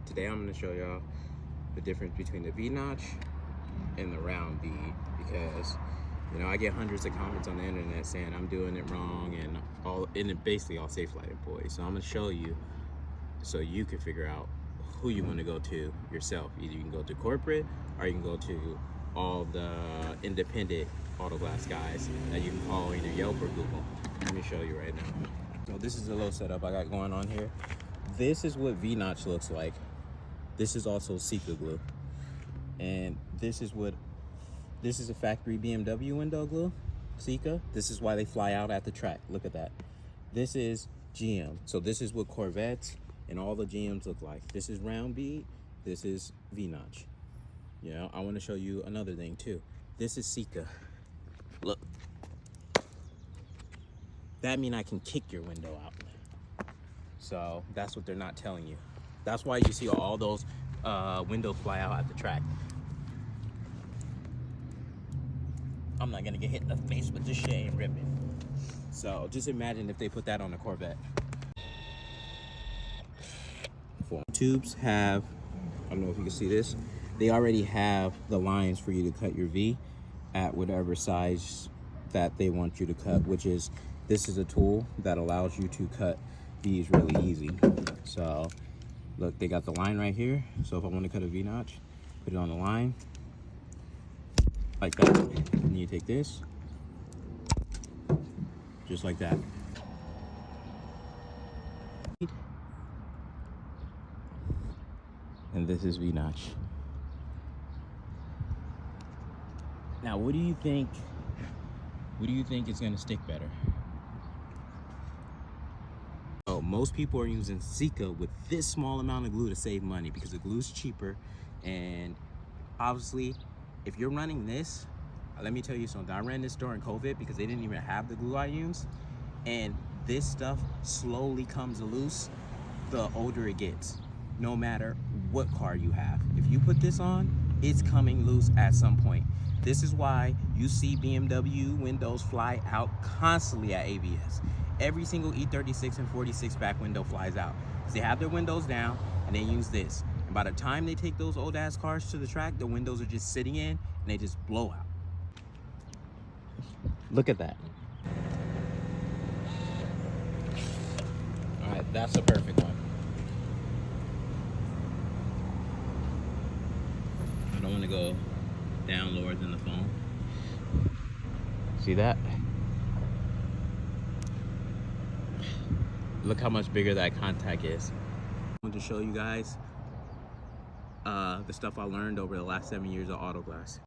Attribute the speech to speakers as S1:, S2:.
S1: Today I'm going to show y'all the difference between the V-notch and the round bead, because you know I get hundreds of comments on the internet saying I'm doing it wrong and basically all safe light employees. So I'm going to show you so you can figure out who you want to go to yourself. Either you can go to corporate or you can go to all the independent Autoglass guys that you can call either Yelp or Google. Let me show you right now. So this is a little setup I got going on here. This is what V-notch looks like. This is also Sika glue. And this is a factory BMW window glue, Sika. This is why they fly out at the track. Look at that. This is GM. So this is what Corvettes and all the GMs look like. This is round bead. This is V-notch. You know, I want to show you another thing too. This is Sika. Look. That means I can kick your window out. So that's what they're not telling you. That's why you see all those windows fly out at the track. I'm not gonna get hit in the face with this shit ain't ripping. So just imagine if they put that on a Corvette. Tubes have, I don't know if you can see this, they already have the lines for you to cut your V at whatever size that they want you to cut, which is, this is a tool that allows you to cut V's really easy. So look, they got the line right here. So if I want to cut a V-notch, put it on the line like that, and you take this just like that. And this is V-notch. Now, what do you think is going to stick better? So most people are using Sika with this small amount of glue to save money because the glue's cheaper. And obviously, if you're running this, let me tell you something. I ran this during COVID because they didn't even have the glue I use. And this stuff slowly comes loose the older it gets, no matter what car you have. If you put this on, it's coming loose at some point. This is why you see BMW windows fly out constantly at ABS. Every single E36 and 46 back window flies out. They have their windows down and they use this. And by the time they take those old ass cars to the track, the windows are just sitting in and they just blow out. Look at that. All right, that's a perfect one. I don't want to go down lower than the phone. See that? Look how much bigger that contact is. I want to show you guys the stuff I learned over the last 7 years of Autoglass.